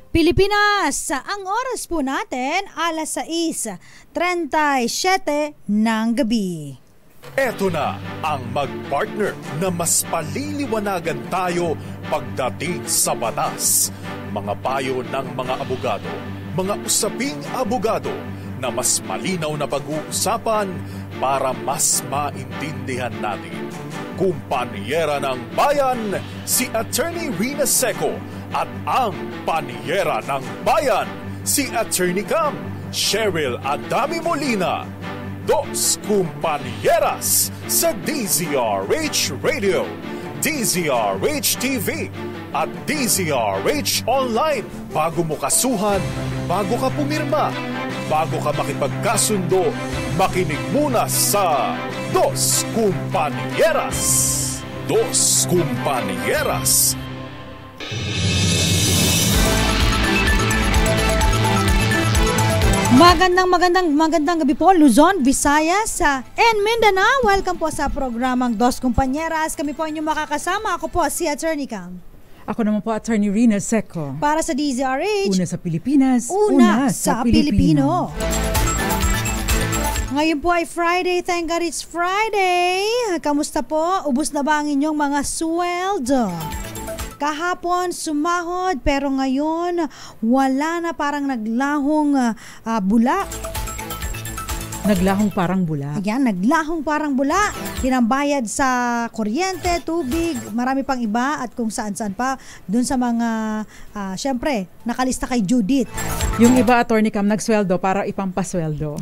Pilipinas, ang oras po natin alas 6:37 ng gabi. Eto na ang mag-partner na mas paliliwanagan tayo pagdating sa batas. Mga payo ng mga abogado, mga usaping abogado na mas malinaw na pag-uusapan para mas maintindihan natin. Kumpanyera ng Bayan, si Attorney Rina Seco at ang Panyera ng Bayan, si Attorney Cam, Cheryl Adami Molina. Dos Kumpanieras sa DZRH Radio, DZRH TV at DZRH Online. Bago mo kasuhan, bago ka pumirma, bago ka makipagkasundo, makinig muna sa Dos Kumpanieras. Dos Kumpanieras. Magandang gabi po, Luzon, Visayas, and Mindanao. Welcome po sa programang Dos Kumpanieras. Kami po inyong makakasama. Ako po si Attorney Cam. Ako naman po, Attorney Rina Seco. Para sa DZRH. Una sa Pilipinas. Una sa Pilipino. Ngayon po ay Friday. Thank God it's Friday. Kamusta po? Ubus na ba ang inyong mga sweldo? Kahapon, sumahod, pero ngayon, wala na, parang naglahong bula. Naglahong parang bula. Ayan, naglahong parang bula. Pinambayad sa kuryente, tubig, marami pang iba at kung saan-saan pa. Doon sa mga, syempre, nakalista kay Judith. Yung iba, Attorney Cam, nagsweldo para ipampasweldo.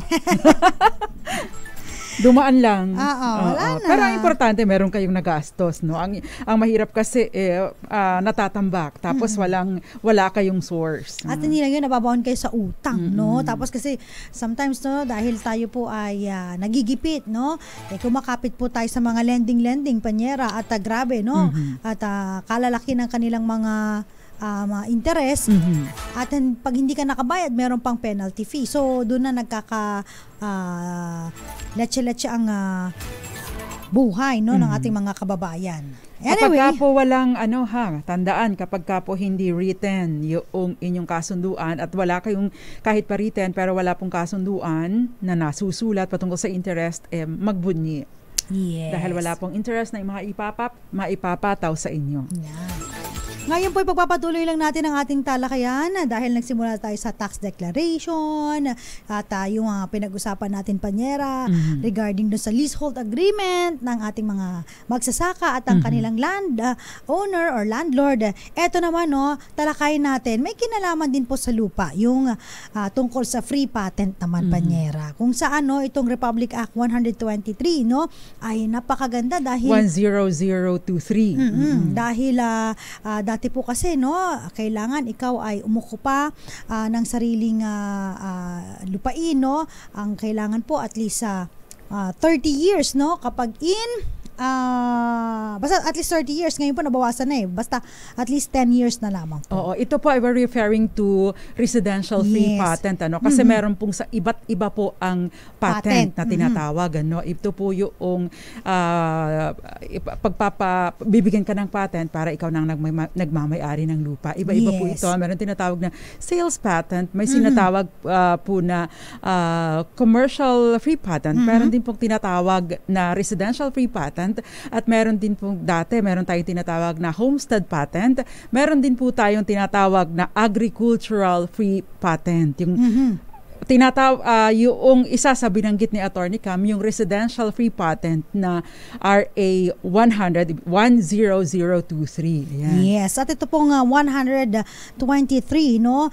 Dumaan lang. Wala na. Pero ang importante, meron kayong nagastos, no? Ang mahirap kasi natatambak, tapos wala kayong source. At hindi lang yun, nababaon kayo sa utang, no? Tapos kasi sometimes, no, dahil tayo po ay nagigipit, no? Kumakapit po tayo sa mga lending panyera at grabe, no? At kalalaki ng kanilang mga interest at pag hindi ka nakabayad meron pang penalty fee, so doon na nagkaka leche ang buhay, no, ng ating mga kababayan. Anyway, kapag po walang tandaan, kapag po hindi written yung inyong kasunduan at wala kayong kahit pa written pero wala pong kasunduan na nasusulat patungkol sa interest, magbunyi. Yes. Dahil wala pong interest na maipapataw sa inyo. Yeah. Ngayon po, ipagpapatuloy lang natin ang ating talakayan dahil nagsimula tayo sa tax declaration at yung pinag-usapan natin, Panyera, regarding doon sa leasehold agreement ng ating mga magsasaka at ang kanilang land owner or landlord. Eto naman, no, talakayin natin, may kinalaman din po sa lupa, yung tungkol sa free patent naman, Panyera. Kung saan, no, itong Republic Act 123, no, ay napakaganda dahil 10023. Dahil dati po kasi, no, kailangan ikaw ay umukupa ng sariling lupain, no. Ang kailangan po at least 30 years, no, kapag basta at least 30 years. Ngayon po nabawasan na basta at least 10 years na lamang po. Oo, ito po ay referring to residential free patent, kasi meron pong sa iba't iba po ang patent na tinatawag, Ito po yung bibigyan ka ng patent para ikaw nang nagmamay-ari ng lupa. Iba-iba po ito. Meron tinatawag na sales patent, may sinatawag po na commercial free patent, meron din pong tinatawag na residential free patent, at meron din po meron tayong tinatawag na homestead patent, meron din po tayong tinatawag na agricultural free patent. Yung yung isa sa binanggit ni Attorney Cam, yung residential free patent na RA 100-10023. Ayan. Yes, at ito pong 123, no,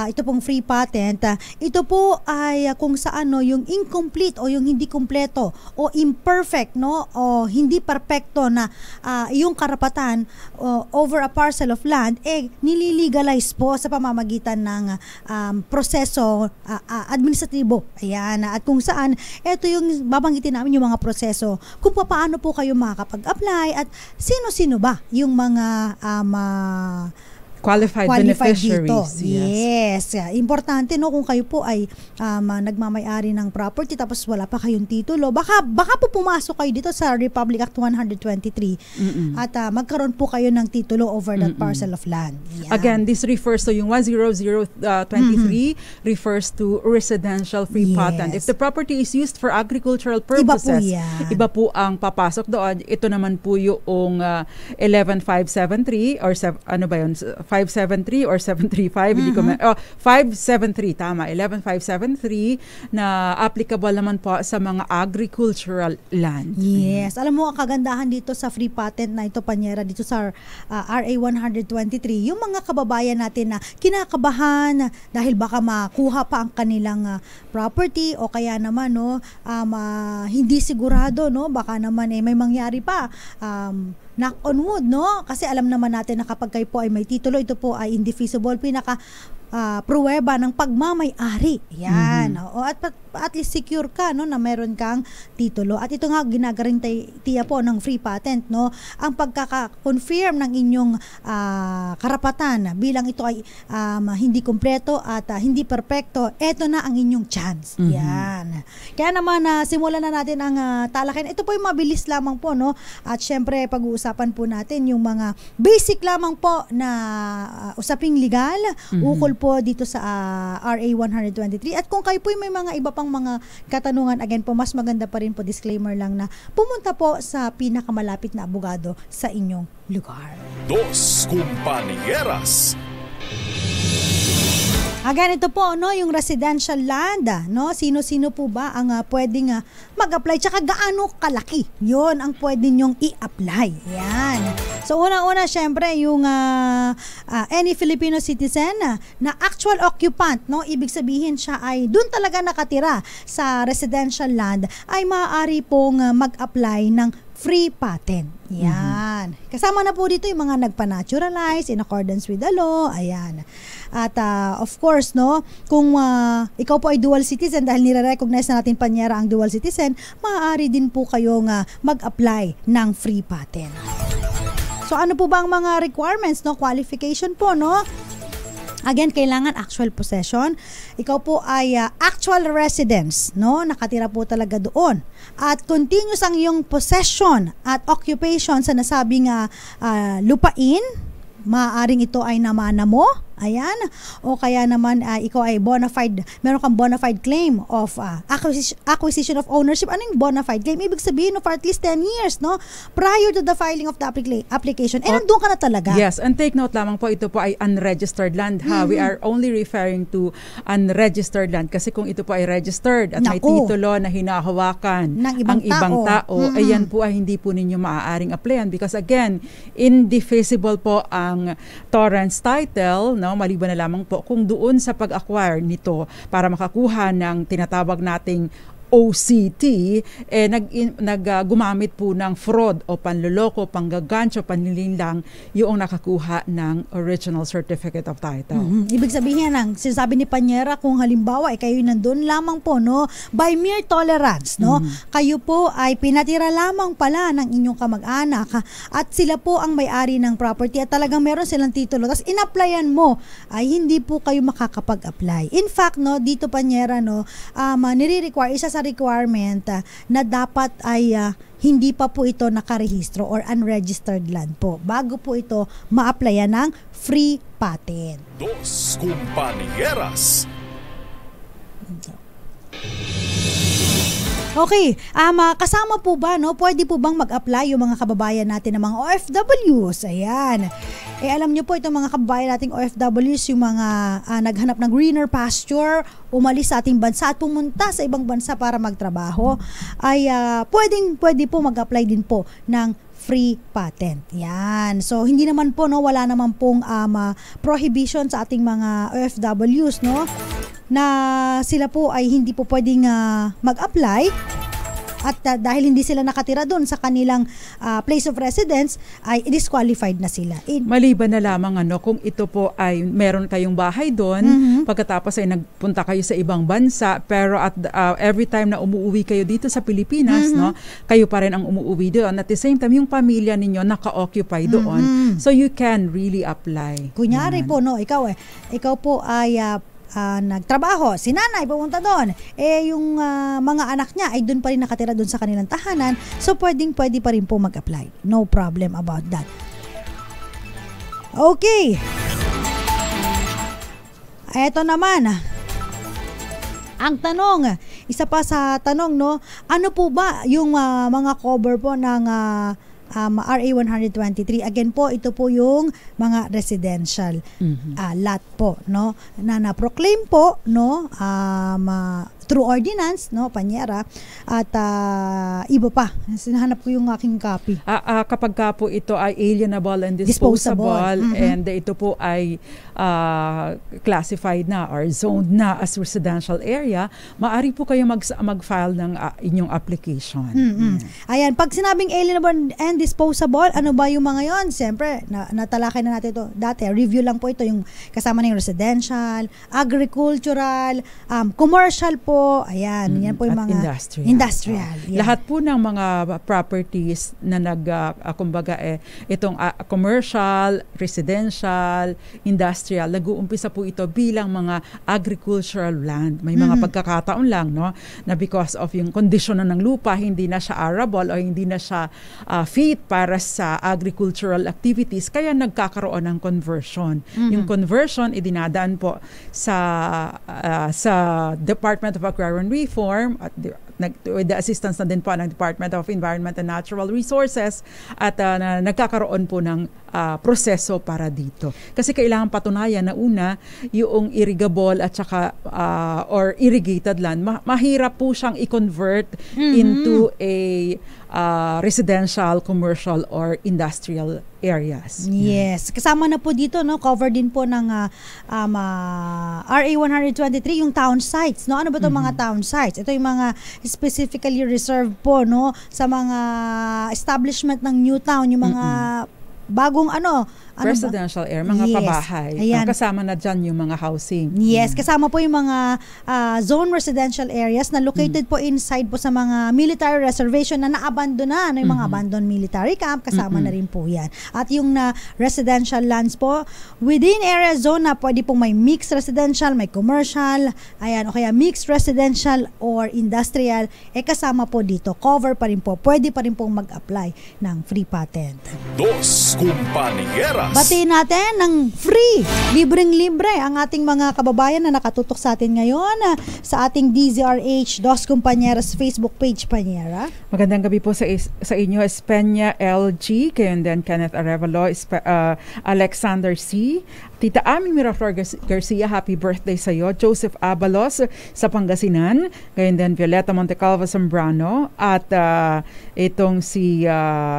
ito pong free patent, ito po ay kung saan, no, yung incomplete o yung hindi kumpleto o imperfect, no, o hindi perpekto na yung karapatan over a parcel of land, nililegalize po sa pamamagitan ng proseso administratibo. Ayan. At kung saan, ito yung babanggitin namin yung mga proseso kung paano po kayo makakapag-apply at sino-sino ba yung mga qualified beneficiaries. Dito. Yes. Importante no kung kayo po ay nagmamay-ari ng property tapos wala pa kayong titulo, baka po pumasok kayo dito sa Republic Act 123 at magkaroon po kayo ng titulo over that parcel of land. Yan. Again, this refers to yung 10023 refers to residential free patent. If the property is used for agricultural purposes, iba po ang papasok doon. Ito naman po yung 11573 or ano ba yun? 573 or 735, hindi ko 573, tama, 11573 na applicable naman po sa mga agricultural land. Yes. Alam mo, ang kagandahan dito sa free patent na ito, Panyera, dito sa RA 123, yung mga kababayan natin na kinakabahan dahil baka makuha pa ang kanilang property o kaya naman hindi sigurado, no, baka naman may mangyari pa. Knock on wood, no? Kasi alam naman natin na kapag kayo po ay may titulo, ito po ay indefeasible, pruweba ng pagmamay-ari. Yan. At least secure ka, no, na meron kang titulo. At ito nga ginagarantiya po ng free patent, no, ang pagkaka-confirm ng inyong karapatan bilang ito ay hindi kumpleto at hindi perpekto. Ito na ang inyong chance. Yan. Kaya naman simulan na natin ang talakayan. Ito po yung mabilis lamang po, no, at syempre pag-uusapan po natin yung mga basic lamang po na usaping legal, ukol po dito sa RA 123. At kung kayo po may mga iba pang mga katanungan, again po, mas maganda pa rin po, disclaimer lang, na pumunta po sa pinakamalapit na abogado sa inyong lugar. Dos Compañeras. Again, ito po, no, yung residential land, no? Sino-sino po ba ang pwedeng mag-apply? Tsaka gaano kalaki? Yun ang pwede nyong i-apply. Yan. So, una-una, syempre, yung any Filipino citizen na actual occupant, no? Ibig sabihin siya ay dun talaga nakatira sa residential land, ay maaari pong mag-apply ng free patent. Yan. Kasama na po dito yung mga nagpa-naturalize in accordance with the law. Ayan. At of course, no, kung ikaw po ay dual citizen, dahil nire-recognize na natin, Panyera, ang dual citizen, maaari din po kayong mag-apply ng free patent. So ano po ba ang mga requirements, no? Qualification po, no? Again, kailangan actual possession. Ikaw po ay actual residence, no? Nakatira po talaga doon. At continuous ang iyong possession at occupation sa nasabing lupain. Maaaring ito ay namana mo. Ayan. O kaya naman ikaw ay bona fide, meron kang bona fide claim of acquisition of ownership. Ano yung bona fide claim? Ibig sabihin for at least 10 years, no? Prior to the filing of the application. Nandun ka na talaga. Yes, and take note lamang po, ito po ay unregistered land, ha? We are only referring to unregistered land kasi kung ito po ay registered at may titulo na hinahawakan ng ibang tao, ayan po ay hindi po ninyo maaaring applyan because again, indefeasible po ang torrents title, no? Maliban na lamang po kung doon sa pag-acquire nito para makakuha ng tinatawag nating OCT, gumamit po ng fraud o panloloko, panggagancho, panlilinlang yung nakakuha ng original certificate of title. Ibig sabihin sinasabi ni Panyera, kung halimbawa kayo nandun lamang po, no, by mere tolerance, no, kayo po ay pinatira lamang pala ng inyong kamag-anak at sila po ang may-ari ng property at talagang meron silang titulo, tapos in-applyan mo, ay hindi po kayo makakapag-apply. In fact, no, dito, Panyera, no, nire-require, isa sa requirement na dapat ay hindi pa po ito nakarehistro or unregistered land po bago po ito ma-applyan ng free patent. Dos Compañeras. Okay, kasama po ba, no? Pwede po bang mag-apply yung mga kababayan natin ng mga OFWs? Ayan. Alam niyo po, itong mga kababayan nating OFWs, yung mga naghanap ng greener pasture, umalis sa ating bansa at pumunta sa ibang bansa para magtrabaho, ay pwede po mag-apply din po ng free patent. Yan. So, hindi naman po, no, wala naman pong prohibition sa ating mga OFWs, no, na sila po ay hindi po pwedeng mag-apply at dahil hindi sila nakatira doon sa kanilang place of residence, ay disqualified na sila. Maliban na lamang kung ito po ay meron kayong bahay doon, pagkatapos ay nagpunta kayo sa ibang bansa, pero at every time na umuwi kayo dito sa Pilipinas, no, kayo pa rin ang umuwi doon. At the same time, yung pamilya ninyo naka-occupy doon. So you can really apply. Kunyari po, no, ikaw po ay nagtrabaho, si nanay pumunta doon, yung mga anak niya ay doon pa rin nakatira doon sa kanilang tahanan, so pwede pa rin po mag-apply. No problem about that. Okay. Eto naman, ang tanong, isa pa sa tanong, no, ano po ba yung mga cover po ng RA 123? Again po, ito po yung mga residential lot po, no, na na-proclaim po, no, through ordinance, no, Panyera, at iba pa. Sinahanap ko yung aking copy. Kapag ka po ito ay alienable and disposable. And ito po ay classified na or zoned na as residential area, maaari po kayo mag-file ng inyong application. Ayan, pag sinabing alienable and disposable, ano ba yung mga yon? Siyempre, natalakay na natin ito. Dati, review lang po ito, yung kasama ng residential, agricultural, commercial po. Ayan, yan po yung mga industrial. Yeah. Lahat po ng mga properties na kumbaga itong commercial, residential, industrial, nag-uumpisa po ito bilang mga agricultural land. May mga pagkakataon lang, no, na because of yung kondisyon ng lupa, hindi na siya arable o hindi na siya fit para sa agricultural activities, kaya nagkakaroon ng conversion. Yung conversion idinadaan po sa Department of Agrarian Reform at with the assistance na din po ng Department of Environment and Natural Resources, at nagkakaroon po ng proseso para dito. Kasi kailangan patunayan na una, yung irrigable at saka or irrigated land, mahirap po siyang i-convert into a residential, commercial, or industrial areas. Yes. Kasama na po dito, no, cover din po ng RA 123 yung town sites, no. Ano ba 'tong mga town sites? Ito yung mga specifically reserved po, no, sa mga establishment ng new town, yung mga bagong residential area, mga pabahay. Kasama na dyan yung mga housing. Yes, kasama po yung mga zone residential areas na located po inside po sa mga military reservation na naabandon na, yung mga abandoned military camp, kasama na rin po yan. At yung residential lands po, within area zone na pwede pong may mixed residential, may commercial, ayan, o kaya mixed residential or industrial, kasama po dito. Cover pa rin po. Pwede pa rin pong mag-apply ng free patent. Dos Compañeras. Batiin natin ng free, libreng-libre ang ating mga kababayan na nakatutok sa atin ngayon sa ating DZRH Dos Compañeras Facebook page, Panyera. Magandang gabi po sa inyo, Espenya LG, kayo din Kenneth Arevalo, Alexander C., Tita Ami Miraflor Garcia, happy birthday sa iyo. Joseph Abalos sa Pangasinan, gayon din Violeta Montecalvo Zambrano, at itong si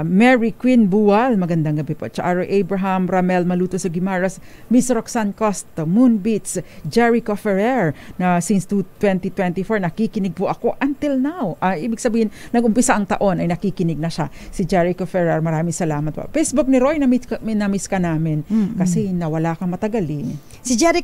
Mary Queen Buwal, magandang gabi po. Charo Abraham Ramel Maluto sa Guimaras, Miss Roxanne Costa, Moon Beats, Jericho Ferrer, na since 2024 nakikinig po ako until now. Ibig sabihin, nag-umpisa ang taon ay nakikinig na siya. Si Jericho Ferrer, maraming salamat po. Facebook ni Roy, na-miss ka namin kasi nawala kang matagal eh. Si Jerry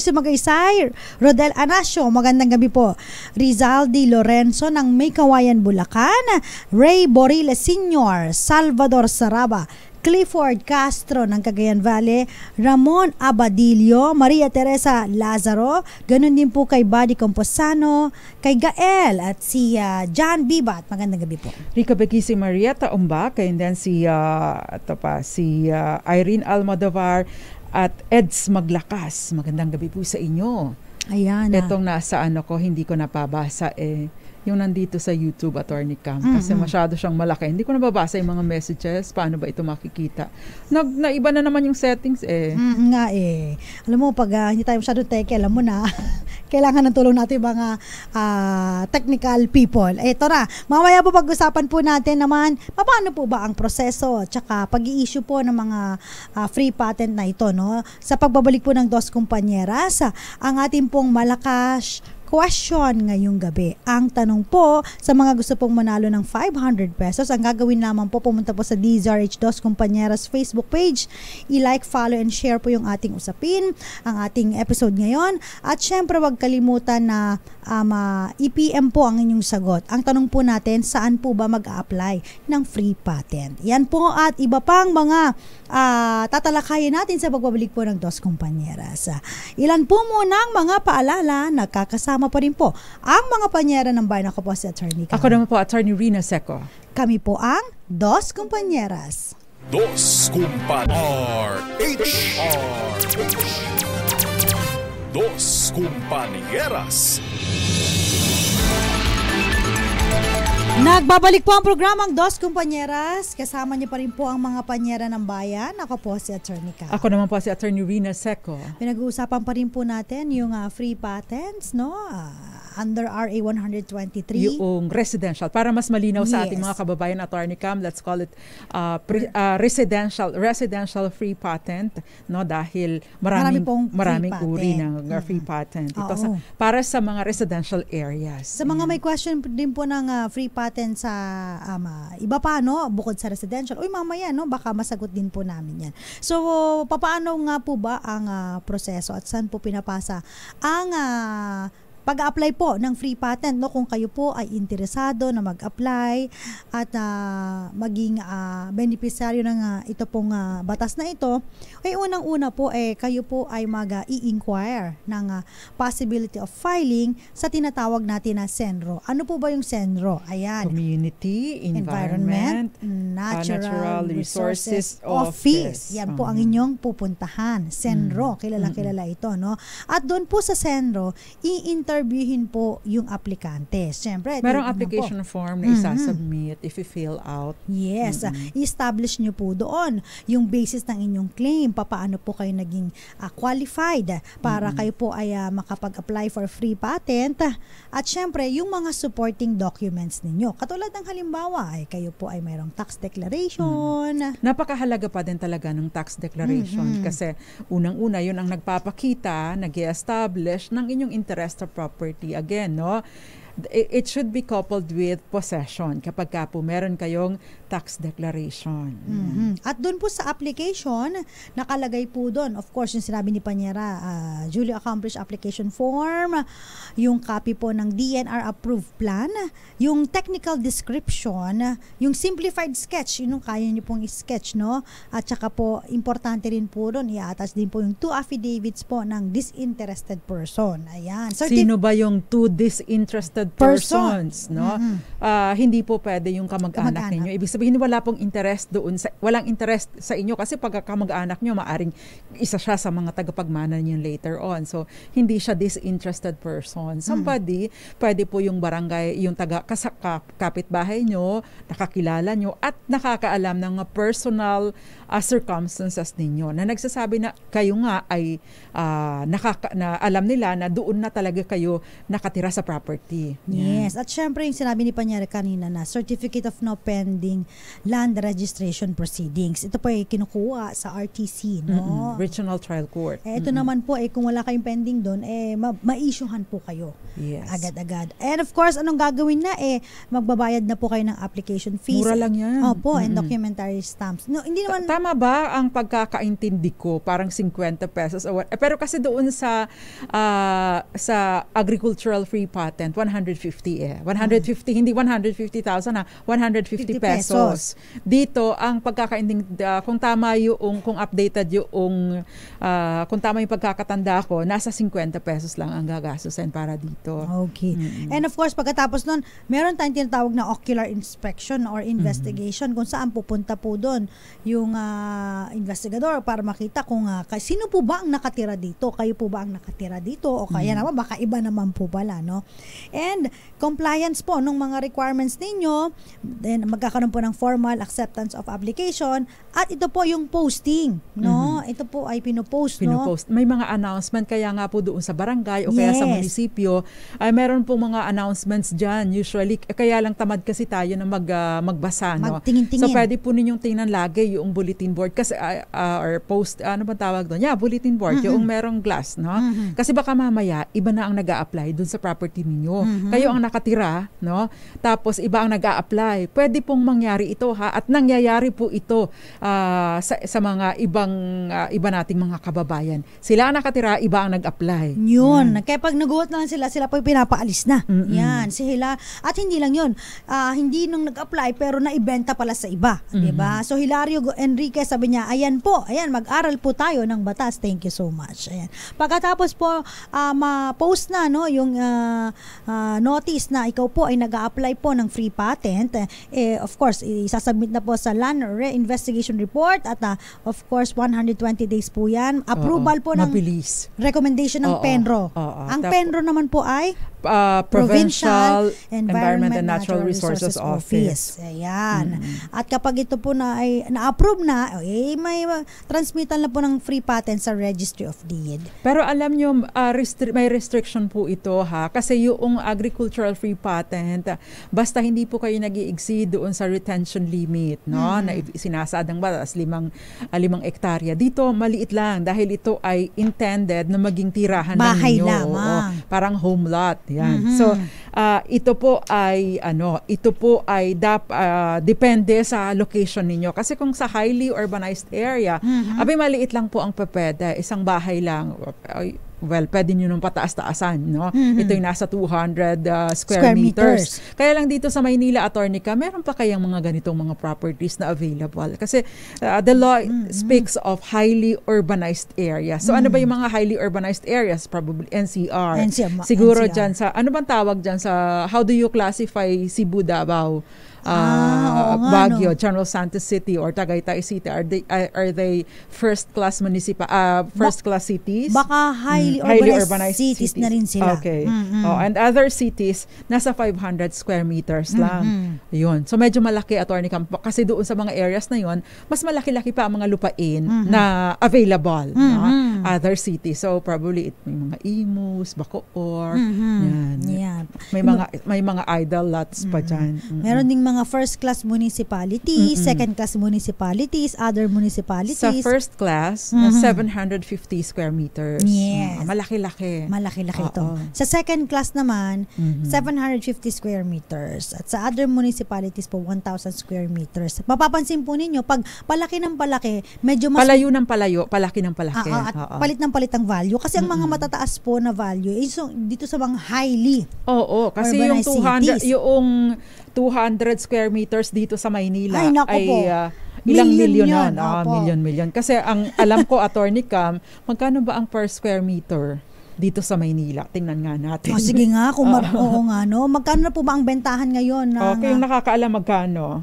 Sumagaysay, Rodel Anasio, magandang gabi po. Rizaldi Lorenzo ng May Kawayan, Bulacan, Ray Boriles Sr., Salvador Saraba, Clifford Castro ng Cagayan Valley, Ramon Abadillo, Maria Teresa Lazaro, ganun din po kay Buddy Composano, kay Gael at si John Bibat. Magandang gabi po. Rica Bequisi, Marieta Umbak, and then si Irene Almodovar at Eds Maglakas. Magandang gabi po sa inyo. Ayan. Itong nasa hindi ko napabasa yung nandito sa YouTube, Attorney Cam, kasi masyado siyang malaki. Hindi ko nababasa yung mga messages. Paano ba ito makikita? Naiba na naman yung settings Alam mo, pag hindi tayo masyado teke, alam mo na, kailangan ng tulong natin mga technical people. Ito na, mamaya po pag-usapan po natin naman, paano po ba ang proseso, tsaka pag-i-issue po ng mga free patent na ito, no? Sa pagbabalik po ng Dos Compañeras, ang ating pong malakas, question ngayong gabi. Ang tanong po, sa mga gusto pong manalo ng 500 pesos, ang gagawin lamang po, pumunta po sa DZRH Dos Compañeras Facebook page. I-like, follow, and share po yung ating usapin, ang ating episode ngayon. At syempre, huwag kalimutan na i-PM po ang inyong sagot. Ang tanong po natin, saan po ba mag-a-apply ng free patent? Yan po at iba pang mga tatalakayin natin sa pagbabalik po ng Dos Compañeras. Ilan po muna ang mga paalala, nagkakasama pa rin po ang mga panyera ng bayan. Ako po si Attorney Cam. Ako naman po, Attorney Rina Seco. Kami po ang Dos Compañeras. Dos Compañeras. Nagbabalik po ang programang Dos Compañeras. Kasama niyo pa rin po ang mga panyera ng bayan. Ako po si Attorney Cam. Ako naman po si Attorney Rina Seco. Pinag-uusapan pa rin po natin yung free patents, no? Under RA 123. Yung residential. Para mas malinaw sa ating mga kababayan, Attorney Cam, let's call it residential free patent, no? Dahil maraming uri ng free patent. Ito para sa mga residential areas. Sa mga may question din po ng free patent sa iba pa, no? Bukod sa residential. Uy, mamaya, no? Baka masagot din po namin yan. So, papaano nga po ba ang proseso at saan po pinapasa ang pag-apply po ng free patent, no? Kung kayo po ay interesado na mag-apply at maging beneficiaryo ng ito pong batas na ito, ay unang-una po kayo po ay mag-i-inquire ng possibility of filing sa tinatawag natin na SENRO. Ano po ba yung SENRO? Ayan. Community, Environment, Natural Resources Office. Yan po ang inyong pupuntahan. SENRO. Kilala ito, no? At doon po sa SENRO, interviewin po yung aplikante. Siyempre, merong application form na isasubmit if you fill out. Yes. I-establish nyo po doon yung basis ng inyong claim. Paano po kayo naging qualified para kayo po ay makapag-apply for free patent. At siyempre, yung mga supporting documents ninyo. Katulad ng halimbawa, kayo po ay mayroong tax declaration. Napakahalaga pa din talaga ng tax declaration kasi unang-una yun ang nagpapakita, nag-i-establish ng inyong interest sa property. Again, no? It should be coupled with possession kapag ka po meron kayong tax declaration. At doon po sa application, nakalagay po doon, of course, yung sinabi ni Panyera, duly accomplished application form, yung copy po ng DNR approved plan, yung technical description, yung simplified sketch, yun yung kaya nyo pong sketch, no? At saka po, importante rin po doon, i-attach din po yung 2 affidavits po ng disinterested person. Ayan. Sino ba yung 2 disinterested persons, no? Hindi po pwede yung kamag-anak ninyo. Ibig sabihin wala pong interest doon walang interest sa inyo kasi pag kamag-anak nyo maaring isa siya sa mga tagapagmana niyo later on. So hindi siya disinterested person. Somebody, pwede po yung barangay, yung kapitbahay nyo, nakakilala nyo at nakakaalam ng personal circumstances ninyo na nagsasabi na kayo nga ay na alam nila na doon na talaga kayo nakatira sa property. Yes. At syempre yung sinabi ni Panyera kanina na Certificate of No Pending Land Registration Proceedings. Ito po ay kinukuha sa RTC, no? Regional Trial Court. Ito naman po kung wala kayong pending doon, ma-issuehan po kayo. Yes. Agad-agad. And of course, anong gagawin na? Magbabayad na po kayo ng application fees. Mura lang yan. Opo, and documentary stamps. No, hindi naman... Tama ba ang pagkakaintindi ko? Parang 50 pesos. Pero kasi doon sa agricultural free patent, 150 150, hindi 150,000 150 pesos. Dito, ang pagkakaintindi, kung tama kung updated kung tama yung pagkakatanda ko, nasa 50 pesos lang ang gagastusin para dito. Okay. And of course, pagkatapos nun, meron tayong tinatawag na ocular inspection or investigation kung saan pupunta po doon yung investigador para makita kung sino po ba ang nakatira dito, kayo po ba ang nakatira dito o kaya naman baka iba naman po pala, no? And and compliance po ng mga requirements ninyo. Then magkakaroon po ng formal acceptance of application at ito po yung posting, no? Ito po ay pinopost, no? May mga announcement kaya nga po doon sa barangay o kaya sa munisipyo ay meron po mga announcements diyan usually, kaya lang tamad kasi tayo na magbasa, no? Magtingin-tingin. So pwede po ninyong tingnan lagi yung bulletin board kasi or post, ano ba tawag doon? Yeah, bulletin board, yung merong glass, no? Kasi baka mamaya iba na ang nag-a-apply doon sa property ninyo. Kayo ang nakatira, no? Tapos iba ang nag-a-apply. Pwede pong mangyari ito, ha? At nangyayari po ito sa mga iba nating mga kababayan. Sila ang nakatira, iba ang nag-apply. Yun. Kaya pag naguhat na lang sila po pinapaalis na. Yan. Sila. At hindi lang yun. Hindi nung nag-apply pero naibenta pala sa iba. Diba? So Hilario Enriquez sabi niya, ayan po, mag-aral po tayo ng batas. Thank you so much. Ayan. Pagkatapos po, ma-post na, no, yung notice na ikaw po ay nag-a-apply po ng free patent, of course, isasubmit na po sa Land Reinvestigation Report at of course, 120 days po yan. Approval po ng mabilis. Recommendation ng PENRO. Ang PENRO naman po ay Provincial Environment and Natural Resources Office. Ayan. At kapag ito po na ay na-approve na, may transmittal na po ng free patent sa Registry of Deed. Pero alam nyo, may restriction po ito, ha? Kasi yung agricultural free patent, basta hindi po kayo nag-i-exceed doon sa retention limit, no? Na sinasadang batas, 5 hektarya. Dito, maliit lang dahil ito ay intended na maging tirahan bahay ninyo. Lamang. Parang home lot. Yan. So, ito po ay depende sa location ninyo. Kasi kung sa highly urbanized area, maliit lang po ang pwede. Isang bahay lang. Well, pwede nyo nung pataas-taasan, no? Ito yung nasa 200 square meters. Kaya lang dito sa Maynila, Attorney Cam, meron pa kayang mga ganitong mga properties na available. Kasi the law speaks of highly urbanized areas. So ano ba yung mga highly urbanized areas? Probably NCR. Siguro NCR. dyan sa, ano bang tawag dyan sa, how do you classify Cebu, Davao? Baguio, General Santos City or Tagaytay City, are they first class cities? Baka highly urbanized cities na rin sila. Okay. And other cities nasa 500 square meters lang. Yun. So medyo malaki, Attorney Cam, kasi doon sa mga areas na yun, mas malaki-laki pa ang mga lupain na available, no? Other cities. So probably may mga Imus, Bacoor. Yan. May mga idle lots pa dyan. Meron ding mga first-class municipalities, second-class municipalities, other municipalities. Sa first class, 750 square meters. Yes. Malaki-laki. Malaki-laki ito. Sa second class naman, 750 square meters. At sa other municipalities po, 1,000 square meters. Mapapansin po ninyo, pag palaki ng palaki, medyo mas... Palayo ng palayo, palaki ng palaki. At palit ng palit ang value. Kasi ang mga matataas po na value is dito sa mga highly kasi yung 200 square meters dito sa Maynila ilang milyon nun. Milyon. Kasi ang alam ko, Attorney Cam, magkano ba ang per square meter dito sa Maynila? Tingnan nga natin. Sige nga, kung oo nga, no? Magkano na po ba ang bentahan ngayon? Okay, yung nakakaalam magkano?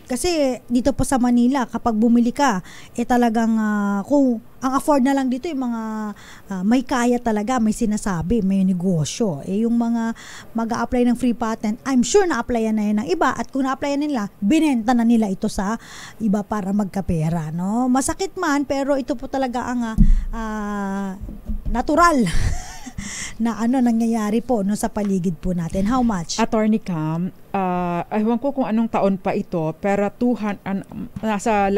Kasi dito po sa Manila, kapag bumili ka, talagang kung ang afford na lang dito yung mga may kaya talaga, may sinasabi, may negosyo. Yung mga mag-a-apply ng free patent, I'm sure na-applyan na yan ng iba at kung na-applyan nila, binenta na nila ito sa iba para magkapera, no? Masakit man, pero ito po talaga ang natural na nangyayari po sa paligid po natin. How much? Attorney Cam, ewan ko kung anong taon pa ito, pero nasa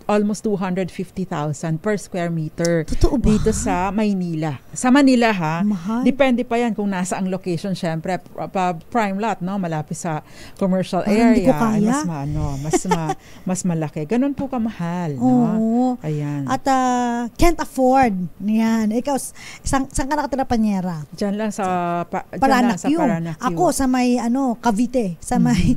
almost 250,000 per square meter. Totoo ba? Dito sa Maynila. Sa Manila, ha? Mahal. Depende pa yan kung nasa ang location. Syempre, prime lot, no? Malapit sa commercial parang area. Hindi ko kaya. Mas malaki. Ganun po kamahal. Oo. No? Ayan. At can't afford. Yan. Ikaw, saan ka nakatira, Panyera? Diyan lang sa Paranacue. Paranacue. Ako sa may Cavite. Sa may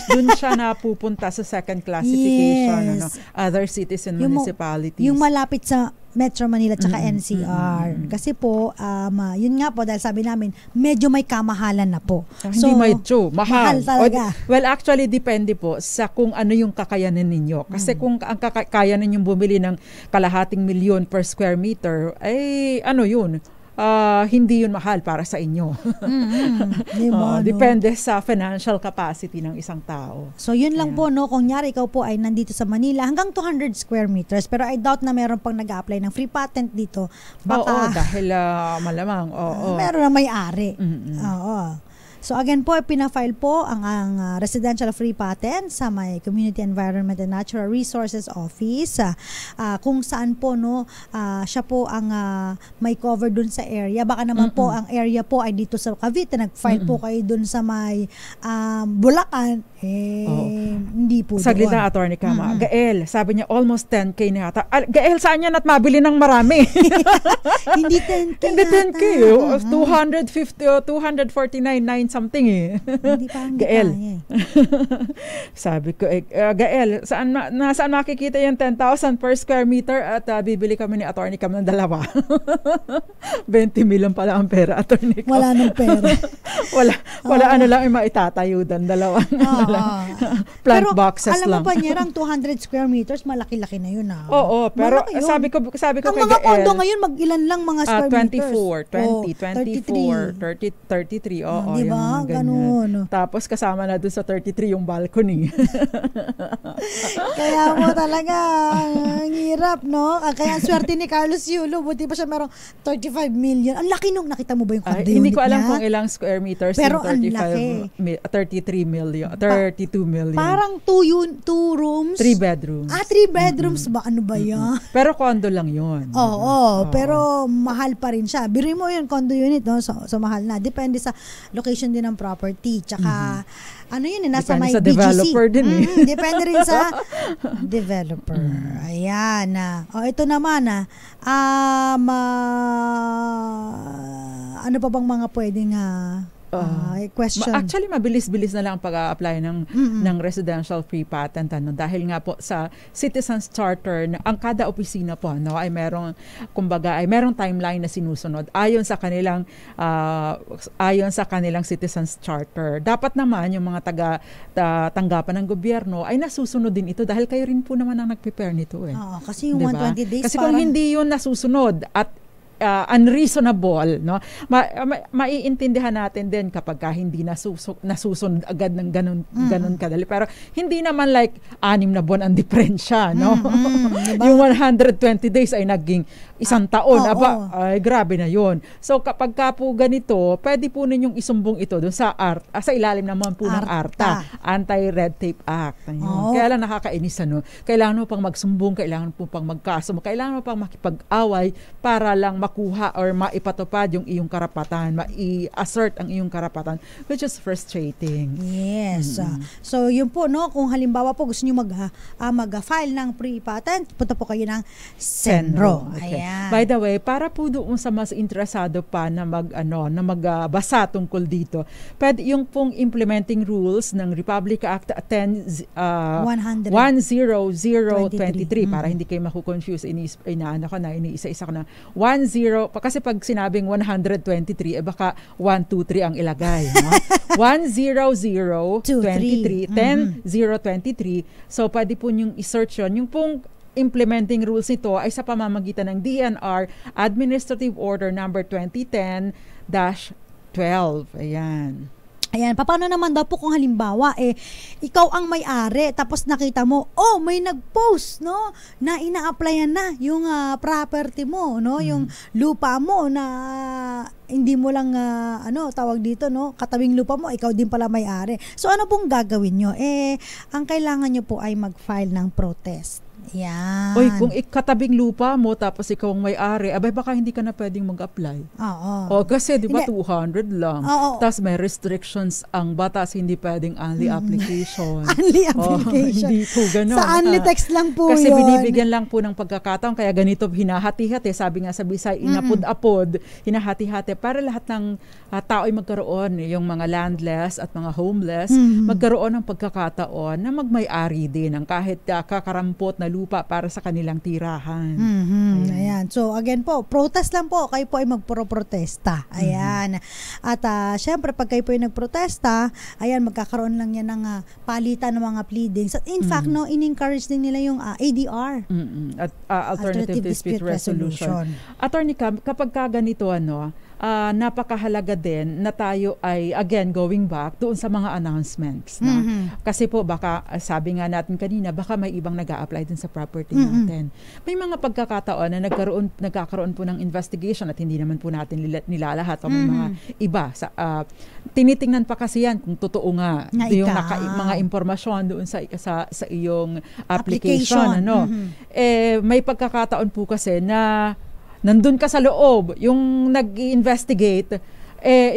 doon siya napupunta sa second classification. Yes. Other cities and municipalities. Yung malapit sa Metro Manila tsaka NCR. Kasi po, yun nga po, dahil sabi namin, medyo may kamahalan na po. Hindi medyo, mahal talaga. Well, actually, depende po sa kung ano yung kakayanan ninyo. Kasi kung ang kakayanan ninyong bumili ng 250,000 per square meter, ay yun, hindi yun mahal para sa inyo. Diba, no? Depende sa financial capacity ng isang tao. So yun lang po, no, kung nyari ikaw po ay nandito sa Manila hanggang 200 square meters, pero I doubt na meron pang nag-a-apply ng free patent dito. Baka Dahil malamang meron na may-ari. Oo. So again po, pinafile po ang residential free patent sa may Community Environment and Natural Resources Office, kung saan po, no, siya po ang may cover dun sa area. Baka naman po ang area po ay dito sa Cavite, nag-file po kayo dun sa may Bulacan, hindi po saglit doon. na, Attorney Kama. Gael, sabi niya almost 10K na yata. Gael, saan yan at mabili ng marami? Hindi 10K. Hindi 10K. 250 o 249.9 something eh. Hindi pa ang Gael. kaya eh. Sabi ko, Gael, nasaan makikita yung 10,000 per square meter at bibili kami ni Attorney Cam ng dalawa. 20 million pala ang pera, Attorney Cam. Wala nang pera. wala ano lang yung maitatayo doon, dalawa. Plant pero, boxes alam lang. mo pa niya, 200 square meters, malaki-laki na yun. Oo, pero sabi ko ang kay mga Gael, condo ngayon, mag-ilan lang mga square meters? 33. Oo, diba? yung mga Ganun. Tapos kasama na dun sa 33 yung balcony. Kaya mo talaga, ang hirap, no? Kaya ang swerte ni Carlos Yulo, buti pa siya merong 35 million. Ang laki nung nakita mo ba yung condo unit Hindi ko alam niya? kung ilang square meters Pero yung 33 million, 32 million. Parang two rooms. 3 bedrooms. 3 bedrooms ba? Ano ba yan? Pero condo lang yun. Oo, pero mahal pa rin siya. Biri mo yun, condo unit, no? So mahal na. Depende sa location din ng property. Tsaka, ano yun, nasa Depende may sa BGC. Developer din eh. Depende rin sa developer. Ayan. Ito naman, ano pa bang mga pwedeng question? Actually, mabilis-bilis na lang ang pag-a-apply ng residential free patent. Dahil nga po sa Citizens Charter, ang kada opisina po ay merong timeline na sinusunod ayon sa kanilang Citizens Charter. Dapat naman yung mga tanggapan ng gobyerno ay nasusunod din ito dahil kayo rin po naman ang nag-prepare nito. Oo, kasi yung 120 days kasi kung hindi yun nasusunod at unreasonable, no? Maiintindihan natin din kapag hindi nasusunod agad ng ganun kadali. Pero hindi naman like 6 na buwan ang diferensya, no? Diba? Yung 120 days ay naging 1 taon. Ay grabe na yun. So kapag ka po ganito, pwede po ninyong isumbong ito dun sa sa ilalim naman po ng ARTA, Anti-Red Tape Act. Kaya lang nakakainis, ano? Kailangan mo pang magsumbong, kailangan mo pang magkaso, kailangan mo pang makipag-away para lang makuha or maipatupad yung iyong karapatan, mai-assert ang iyong karapatan, which is frustrating. Yes. So, yun po, no, kung halimbawa po gusto niyo mag-file ng pre-patent, punta po kayo ng Senro. Okay. Ayan. By the way, para po doon sa mas interesado pa na magbasa tungkol dito, pwede yung pong implementing rules ng Republic Act 10023 para hindi kayo makukonfuse, iniisa-isa ko na 10, kasi pag sinabing 123, baka 123 ang ilagay. No? 10023, 10023. So, pwede po yung i-search yun. Yung pong implementing rules nito ay sa pamamagitan ng DNR Administrative Order number 2010-12. Ayan. Ayan, paano naman daw po kung halimbawa ikaw ang may-ari tapos nakita mo, may nag-post, no, na ina-applyan na yung property mo, no, yung lupa mo na hindi mo lang tawag dito, no, katabing lupa mo, ikaw din pala may-ari. So ano pong gagawin nyo? Ang kailangan nyo po ay mag-file ng protest. Yan. Kung katabing lupa mo tapos ikaw ang may-ari, baka hindi ka na pwedeng mag-apply. Oo. Kasi di ba 200 lang. Tapos may restrictions ang batas, hindi pwedeng only application. Only application. Hindi po gano'n. Sa only text lang po kasi yun. binibigyan lang po ng pagkakataon, kaya ganito hinahati-hati. Sabi nga sa Bisay, inapod-apod, hinahati-hati para lahat ng tao ay magkaroon, yung mga landless at mga homeless, magkaroon ng pagkakataon na magmay-ari din ng kahit kakarampot na lupa lupa para sa kanilang tirahan. Ayan. So again po, protest lang po. Kayo po ay magpro-protesta. Ayan. At syempre, pag kayo po ay nagprotesta, ayan, magkakaroon lang yan ng palitan ng mga pleadings. At in fact, no, in-encourage din nila yung ADR. At Alternative Dispute Resolution. Attorney Cam, kapag ganito, napakahalaga din na tayo ay, again, going back doon sa mga announcements. Kasi po, baka, sabi nga natin kanina, baka may ibang nag-a-apply din sa property natin. May mga pagkakataon na nagkakaroon po ng investigation at hindi naman po natin nilalahat o may mga iba. Tinitingnan pa kasi yan kung totoo nga yung mga impormasyon doon sa iyong application. May pagkakataon po kasi na nandun ka sa loob, yung nag-i-investigate,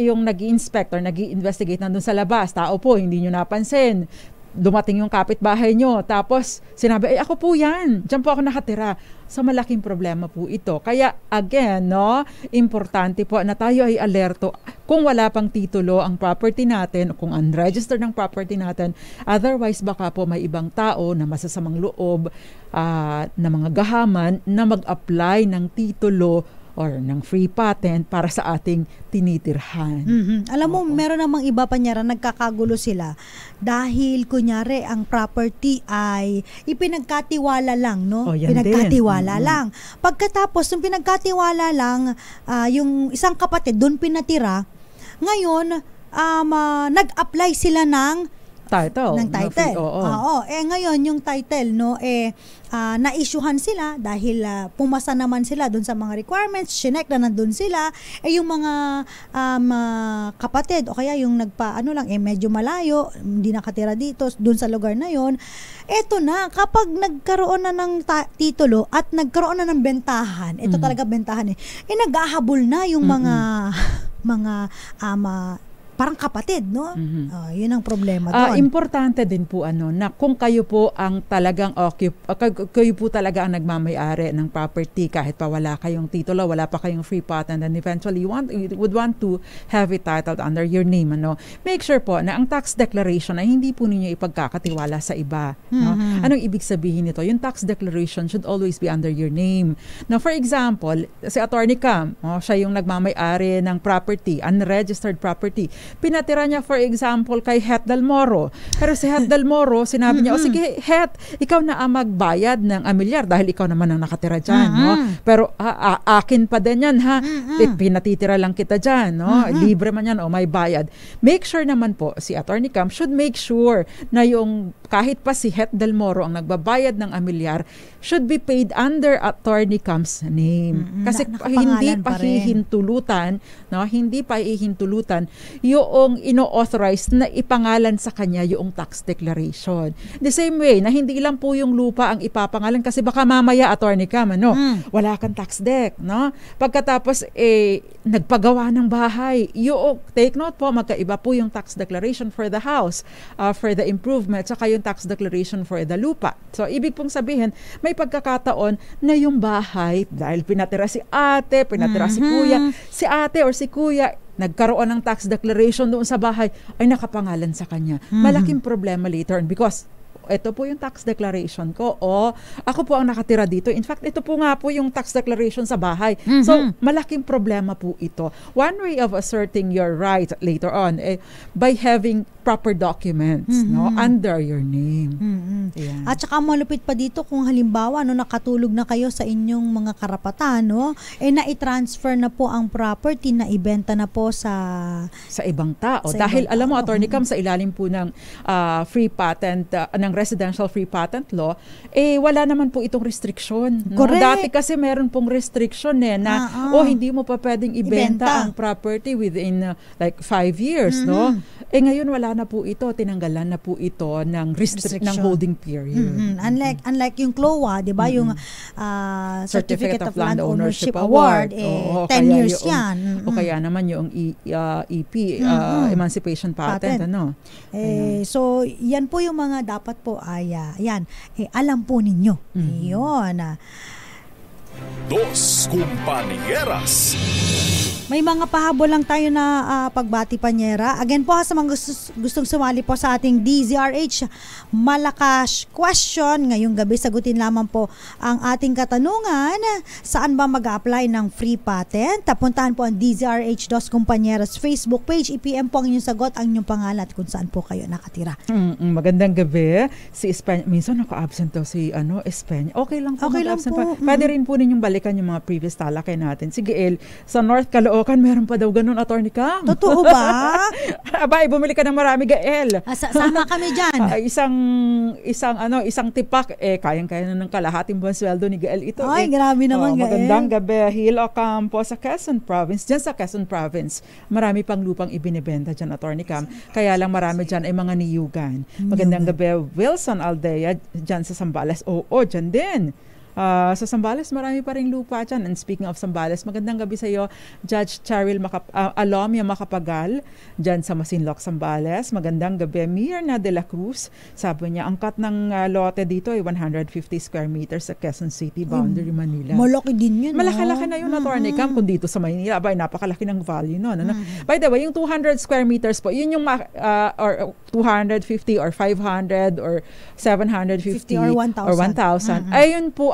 yung nag-i-inspect or nag-i-investigate nandun sa labas, tao po, hindi nyo napansin. Dumating yung kapitbahay nyo, tapos sinabi, ako po yan, dyan po ako nakatira. So malaking problema po ito. Kaya again, importante po na tayo ay alerto kung wala pang titulo ang property natin, kung unregistered ng property natin. Otherwise, baka po may ibang tao na masasamang loob, na mga gahaman na mag-apply ng titulo or ng free patent para sa ating tinitirhan. Alam mo, meron namang iba pa niya, nagkakagulo sila dahil kunyari ang property ay ipinagkatiwala lang, no? Pinagkatiwala lang. Pagkatapos ng pinagkatiwala lang, yung isang kapatid doon pinatira, ngayon nag-apply sila ng title. Ngayon yung title, na-issuehan sila dahil pumasa naman sila doon sa mga requirements, chinek na nandun sila, yung mga kapatid o kaya yung medyo malayo, hindi nakatira dito doon sa lugar na yon. Eto na, kapag nagkaroon na ng titulo at nagkaroon na ng bentahan, ito talaga bentahan nag-ahabol na yung mga parang kapatid, no? Yun ang problema doon. Importante din po na kung kayo po ang talagang kayo po talaga ang nagmamay-ari ng property kahit pa wala kayong titulo, wala pa kayong free patent, and eventually you would want to have it titled under your name, make sure po na ang tax declaration ay hindi po ninyo ipagkakatiwala sa iba. Anong ibig sabihin nito? Yung tax declaration should always be under your name. Now, for example, si Attorney Cam, siya yung nagmamay-ari ng property, unregistered property. Pinatira niya, for example, kay Het Del Moro. Pero si Het Del Moro, sinabi niya, sige, Het, ikaw na ang magbayad ng amilyar dahil ikaw naman ang nakatira dyan. Pero akin pa din yan, ha? Pinatitira lang kita dyan. Libre man yan o may bayad. Make sure naman po, si Attorney Cam should make sure na yung kahit pa si Het Del Moro ang nagbabayad ng amilyar should be paid under Attorney Cam's name. Kasi hindi pa hihintulutan, yung ino-authorize na ipangalan sa kanya yung tax declaration. The same way, na hindi lang po yung lupa ang ipapangalan kasi baka mamaya, Attorney Cam, wala kang tax deck, Pagkatapos, nagpagawa ng bahay. Take note po, magkaiba po yung tax declaration for the house, for the improvement, saka yung tax declaration for the lupa. So, ibig pong sabihin, may pagkakataon na yung bahay, dahil pinatira si ate, pinatira si kuya, si ate or si kuya, nagkaroon ng tax declaration doon sa bahay, ay nakapangalan sa kanya. Malaking problema later on because ito po yung tax declaration ko o ako po ang nakatira dito. In fact, ito po nga po yung tax declaration sa bahay. So, malaking problema po ito. One way of asserting your right later on by having proper documents under your name. Yeah. At saka malupit pa dito kung halimbawa nakatulog na kayo sa inyong mga karapatan, na-i-transfer na po ang property, na ibenta na po sa ibang tao. Dahil alam mo, Attorney Cam, sa ilalim po ng free patent, ng residential free patent law, wala naman po itong restriction. Dati kasi meron pong restriction na hindi mo pa pwedeng ibenta ang property within like 5 years, ngayon wala na po ito, tinanggalan na po ito ng ng holding period. Unlike yung CLOA, 'di ba, yung Certificate of Land Ownership Award, 10 years yan. O kaya naman yung EP, Emancipation Patent, so yan po yung mga dapat po ay alam po ninyo. Ayun. Dos Compañeras. May mga pahabol lang tayo na pagbati, Panyera. Again po, sa mga gustong sumali po sa ating DZRH Malakas Question, ngayong gabi sagutin lamang po ang ating katanungan. Saan ba mag-a-apply ng free patent? Tapuntahan po ang DZRH Dos Compañeras Facebook page. I-PM po ang inyong sagot, ang inyong pangalan at kung saan po kayo nakatira. Magandang gabi. Si Espanya, minsan ako-absent daw si Espanya. Okay lang po. Okay lang mag-absent po. pa. Pwede rin po ninyong balikan yung mga previous talakay natin. Sige, El, sa North Caloocan, meron pa daw ganun, Attorney Cam. Totoo ba? Abay, bumili ka ng marami, Gael. Sama kami dyan. Isang tipak, kayang-kaya na ng kalahating buwan sweldo ni Gael ito. Ay, grabe naman, Gael. Magandang gabi. Hilo Campo sa Quezon Province. Diyan sa Quezon Province, marami pang lupang ibinibenta dyan, Attorney Cam. Kaya lang marami dyan ay mga niyugan. Magandang gabi, Wilson Aldea, dyan sa Zambales. Oo, dyan din. Sa Zambales, marami pa rin lupa dyan. And speaking of Zambales, magandang gabi sa iyo, Judge Cheryl Alomia Macapagal, dyan sa Masinloc, Zambales. Magandang gabi, Mirna de la Cruz. Sabi niya, ang cut ng lote dito ay 150 square meters sa Quezon City, boundary Manila. Malaki din yun. Malaki-laki na yun, Attorney Cam. Kung dito sa Maynila, napakalaki ng value nun. By the way, yung 200 square meters po, yun yung or 250 or 500 or 750 or 1,000.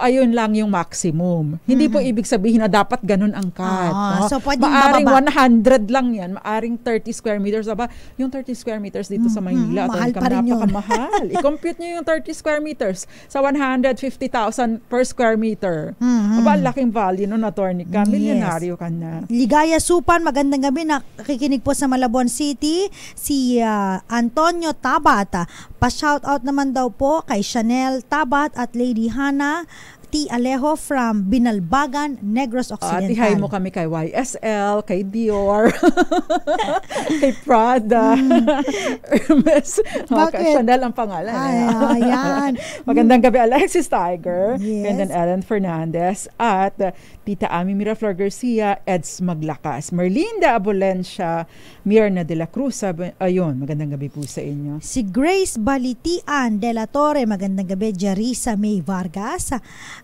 Ayun lang yung maximum. Hindi po ibig sabihin na dapat ganun ang cut. So, pwedeng maaring bababa. 100 lang yan. Maaring 30 square meters. Yung 30 square meters dito sa Maynila, mahal pa rin yun. Napakamahal. I-compute nyo yung 30 square meters sa 150,000 per square meter. Laking value nun, Attorney Cam. Milyonaryo ka na. Ligaya Supan, magandang gabi. Nakikinig po sa Malabon City. Si Antonio Tabat. Pa-shoutout naman daw po kay Chanel Tabat at Lady Hannah T. Alejo from Binalbagan, Negros Occidental. Ihay mo kami kay YSL, kay Dior, kay Prada, Hermes. Okay, Chanel ang pangalan. Ayan. Magandang gabi, Alexis Tiger, Yes. and then Ellen Fernandez, at Tita Ami Miraflor Garcia, Eds Maglakas, Merlinda Abolencia, Mirna de la Cruz. Ayun, magandang gabi po sa inyo. Si Grace Balitian de la Torre, magandang gabi. Jarisa May Vargas.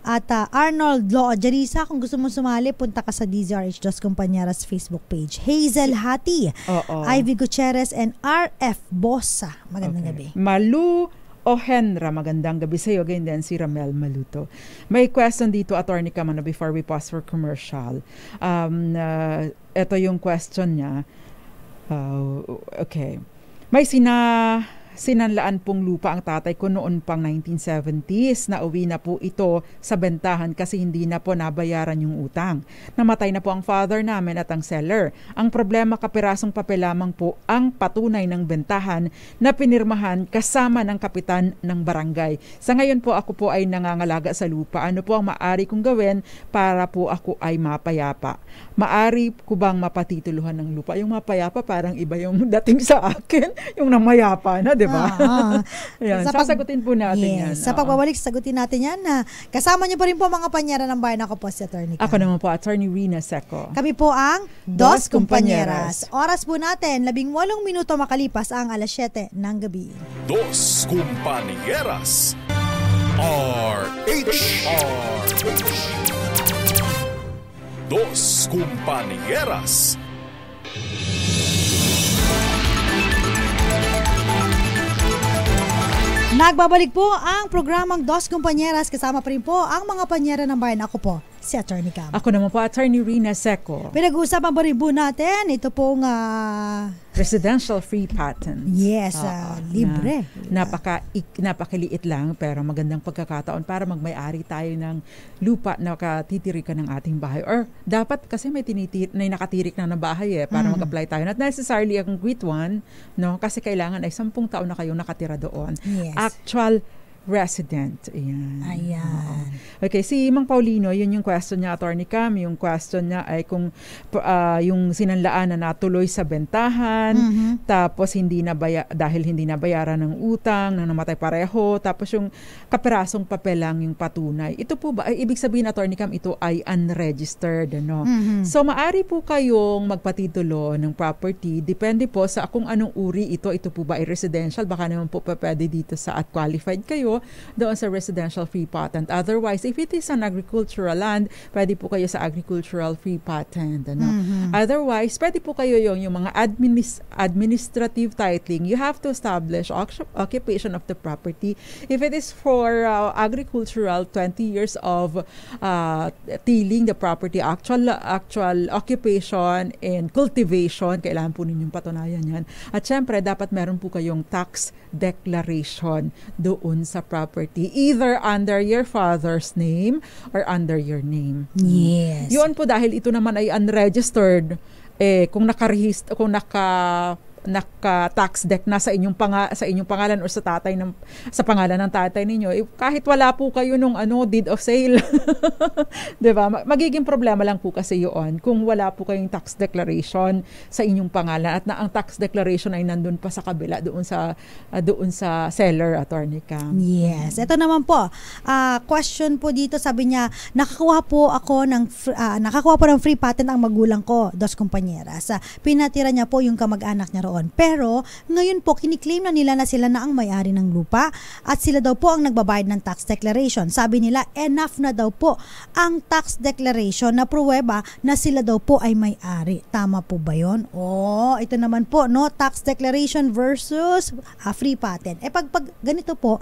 At Arnold Lo, Jarisa, kung gusto mo sumali, punta ka sa DZRH Dos Compañeras Facebook page. Hazel Hati, Ivy Gutierrez, and RF Bossa. Magandang gabi. Malu Ohenra, magandang gabi sa iyo. Ganyan din si Ramel Maluto. May question dito, Attorney Cam, before we pause for commercial. Ito yung question niya. Okay. May sinanlaan pong lupa ang tatay ko noon pang 1970s. Nauwi na po ito sa bentahan kasi hindi na po nabayaran yung utang. Namatay na po ang father namin at ang seller. Ang problema, kapirasong papel lamang po ang patunay ng bentahan na pinirmahan kasama ng kapitan ng barangay. Sa ngayon po ako po ay nangangalaga sa lupa. Ano po ang maaari kong gawin para po ako ay mapayapa? Maari ko bang mapatituluhan ng lupa? Yung mapayapa parang iba yung dating sa akin. Yung namayapa na, diba? Yan, sasagutin po natin yan. Sa pagbabalik, sagutin natin yan. Kasama niyo pa rin po mga panyera ng bayan. Ako po si Attorney Cam. Ako naman po, Attorney Rina Seco. Kami po ang Dos Compañeras. Oras po natin, 18 minuto makalipas ang alas 7 ng gabi. Dos Compañeras. RH. Dos Compañeras. Nagbabalik po ang programang Dos Compañeras. Kasama pa rin po ang mga panyera ng bayan. Ako po, si Attorney Cam. Ako naman po, Attorney Rina Seco. Pinag-uusapan pa rin po natin, ito pong residential free patent. Yes, libre. Napakaliit lang pero magandang pagkakataon para magmay-ari tayo ng lupa na katitirikan ng ating bahay. Or dapat kasi may nakatirik na bahay para mag-apply tayo. Not necessarily a concrete one, no? Kasi kailangan ay 10 taon na kayong nakatira doon. Yes. Actual resident. Ayan. Okay, si Mang Paulino, yun yung question niya, Attorney Cam. Yung question niya ay kung yung sinanlaan na natuloy sa bentahan, tapos dahil hindi nabayaran ng utang, nang namatay pareho, tapos yung kapirasong papel lang yung patunay. Ito po ba, ibig sabihin, Attorney Cam, ito ay unregistered, ano? So, maari po kayong magpatitulo ng property, depende po sa kung anong uri ito. Ito po ba ay residential? Baka naman po pwede dito sa at qualified kayo. kayo doon sa residential free patent. Otherwise, if it is an agricultural land, pwede po kayo sa agricultural free patent. Otherwise, pwede po kayo yung mga administrative titling. You have to establish occupation of the property. If it is for agricultural, 20 years of tilling the property, actual occupation and cultivation, kailangan po ninyong patunayan yan. At syempre, dapat meron po kayong tax declaration doon sa property, either under your father's name or under your name. Yes. Yun po dahil ito naman ay unregistered, kung naka-tax deck na sa inyong pangalan o sa pangalan ng tatay ninyo, kahit wala po kayo nung deed of sale. 'Di ba? Magiging problema lang po kasi 'yon kung wala po kayong tax declaration sa inyong pangalan at ang tax declaration ay nandun pa sa kabila doon sa seller, Attorney Cam. Yes. Ito naman po. Question po dito, sabi niya, nakakuha po ng free patent ang magulang ko, dos kumpanyeras. Pinatira niya po yung kamag-anak niya. Pero ngayon po kiniklaim na nila na sila na ang may-ari ng lupa at sila daw po ang nagbabayad ng tax declaration. Sabi nila enough na daw po ang tax declaration na pruweba na sila daw po ay may-ari. Tama po ba yun? Ito naman po, tax declaration versus free patent. Pag ganito po,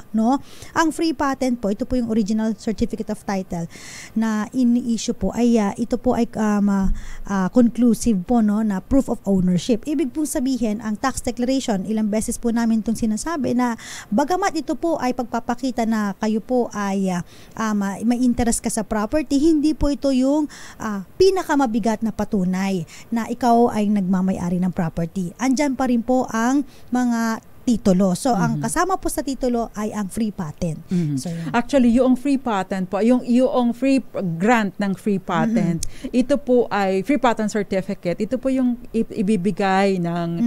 ang free patent po, ito po yung original certificate of title na ini-issue po ay ito po ay conclusive po na proof of ownership. Ibig pong sabihin ang tax declaration, ilang beses po namin itong sinasabi na bagamat ito po ay pagpapakita na kayo po ay may interest ka sa property, hindi po ito yung pinakamabigat na patunay na ikaw ay nagmamay-ari ng property. Andyan pa rin po ang mga titulo. So, ang kasama po sa titulo ay ang free patent. So, actually, yung free patent po, yung free grant ng free patent, ito po ay free patent certificate. Ito po yung ibibigay ng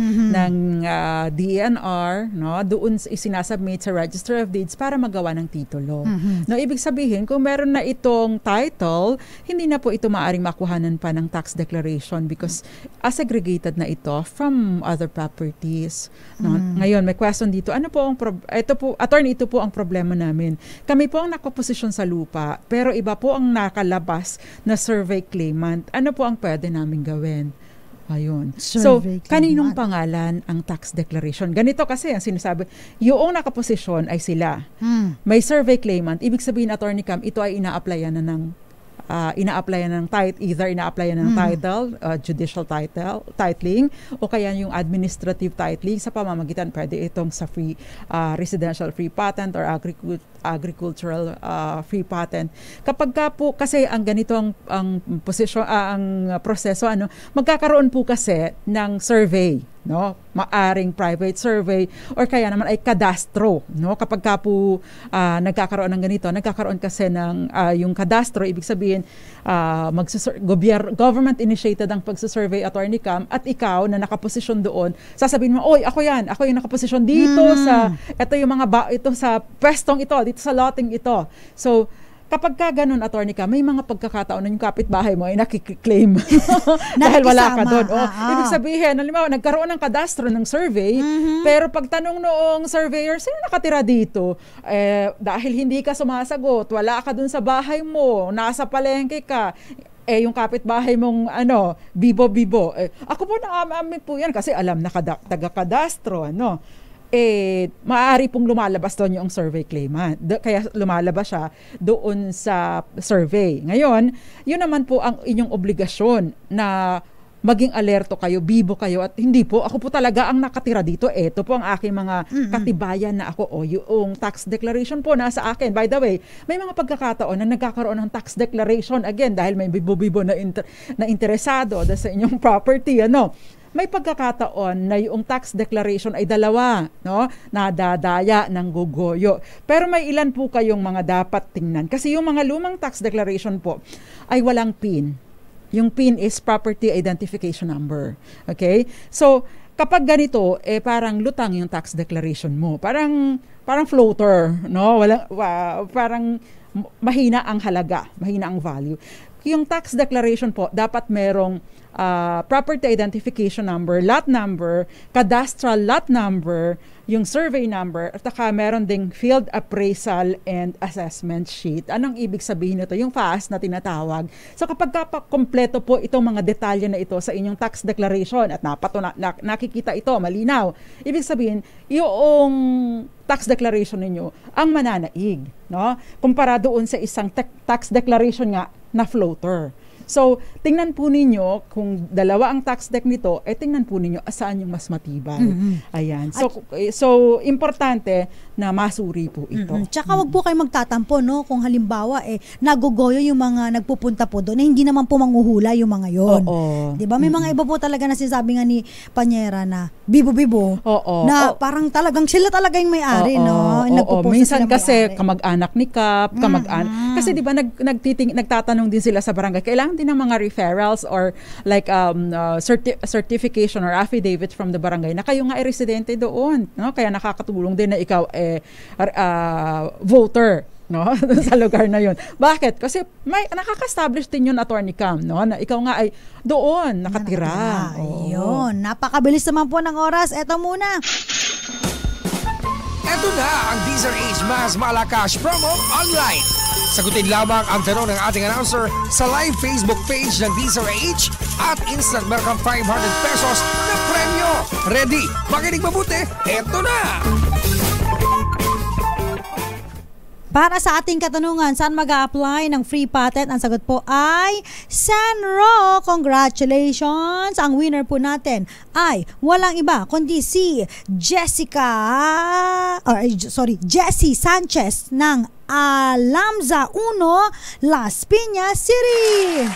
DENR, doon isinasubmit sa Register of Deeds para magawa ng titulo. Ibig sabihin, kung meron na itong title, hindi na po ito maaring makuhanan pa ng tax declaration because segregated na ito from other properties. Ngayon, may question dito. Attorney, ito po ang problema namin. Kami po ang nakaposisyon sa lupa, pero iba po ang nakalabas na survey claimant. Ano po ang pwede namin gawin? Ayun. So, kaninong pangalan ang tax declaration? Ganito kasi ang sinasabi, yung nakaposisyon ay sila. May survey claimant. Ibig sabihin, Attorney Cam, ito ay ina-applyan na ng title, judicial titling, o kaya yung administrative titling sa pamamagitan, pwede itong sa free residential free patent or agricultural free patent. Kapag ka po kasi ang ganito ang proseso, magkakaroon po kasi ng survey, maaring private survey or kaya naman ay kadastro, kapag ka po nagkakaroon ng ganito, nagkakaroon kasi ng yung kadastro, ibig sabihin government initiated ang pagsusurvey, Attorney Cam, at ikaw na nakaposisyon doon, sasabihin mo, ako yung nakaposisyon dito ito yung ito sa pwestong ito, dito sa lotting ito. So, kapag ka ganun, Attorney Cam, may mga pagkakataon na yung kapitbahay mo ay nakiklaim dahil wala ka doon. Ibig sabihin, halimbawa, nagkaroon ng kadastro ng survey, pero pagtanong noong surveyor, sino nakatira dito? Dahil hindi ka sumasagot, wala ka doon sa bahay mo, nasa palengke ka, yung kapitbahay mong bibo-bibo. Ako po naaamin po yan kasi alam na taga-kadastro, maaari pong lumalabas doon yung survey claimant. Kaya lumalabas siya doon sa survey. Ngayon, yun naman po ang inyong obligasyon na maging alerto kayo, bibo kayo, at hindi po, ako po talaga ang nakatira dito. Ito po ang aking mga katibayan na ako, yung tax declaration po nasa akin. By the way, may mga pagkakataon na nagkakaroon ng tax declaration, again, dahil may bibo-bibo na interesado sa inyong property, may pagkakataon na yung tax declaration ay dalawa, nadadaya ng gugoyo. Pero may ilan po kayong mga dapat tingnan. Kasi yung mga lumang tax declaration po ay walang PIN. Yung PIN is Property Identification Number. Okay? So, kapag ganito, parang lutang yung tax declaration mo. Parang floater, parang mahina ang halaga, mahina ang value. yung tax declaration po, dapat merong property identification number, lot number, cadastral lot number, yung survey number, at saka meron ding field appraisal and assessment sheet. Anong ibig sabihin nito? Yung FAS na tinatawag. So kapag kompleto po itong mga detalye na ito sa inyong tax declaration at nakikita ito, malinaw, ibig sabihin, yung tax declaration ninyo ang mananaig, no? Kumpara doon sa isang tax declaration nga na floater. So, tingnan po ninyo, kung dalawa ang tax deck nito, tingnan po ninyo saan yung mas matibay. Ayan. So, importante na masuri po ito. Tsaka wag po kayo magtatampo, no? Kung halimbawa, nagugoyo yung mga nagpupunta po doon, hindi naman po manghuhula yung mga yon. Diba? May mga iba po talaga na sinasabi nga ni Panyera na bibo-bibo, na parang talagang sila talaga yung may-ari, no? Minsan kasi kamag-anak ni Kap, kamag-anak. Kasi diba nagtatanong din sila sa barangay, kailangan din ng mga referrals or like certification or affidavit from the barangay na kayo nga ay residente doon, no? Kaya nakakatulong din na ikaw voter, no? Sa lugar na yun. Bakit? Kasi may nakaka-establish din yun, Attorney Cam, no? Na ikaw nga ay doon nakatira. Ayun, napakabilis naman po ng oras. Eto muna. Eto na ang DZRH Mas Malakas Promo Online. Sagutin lamang ang tanong ng ating announcer sa live Facebook page ng DZRH at instant meron kang 500 pesos na premyo. Ready? Makinig mabuti? Eto na! Para sa ating katanungan, saan mag-a-apply ng free patent? Ang sagot po ay Sanro. Congratulations! Ang winner po natin ay walang iba kundi si Jessie Sanchez ng Alamza 1, Las Piñas City.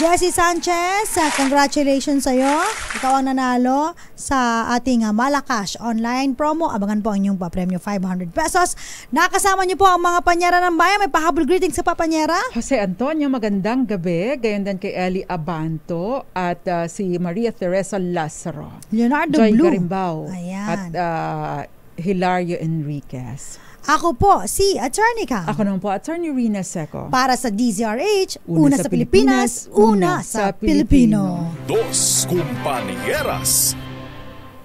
Jessie Sanchez, congratulations sa iyo. Ikaw ang nanalo sa ating Malakas online promo. Abangan po ang inyong papremyo 500 pesos. Nakasama niyo po ang mga Panyera ng Bayan. May pahabol greetings sa Panyera. Jose Antonio, magandang gabi. Gayon din kay Ellie Abanto at si Maria Teresa Lazaro. Leonardo Joy Blue. Garimbao. Ayan. At Hilario Enriquez. Ako po, si Attorney Cam. Ako naman po, Attorney Rina Seco. Para sa DZRH, una sa Pilipinas, una sa Pilipino. Dos Compañeras.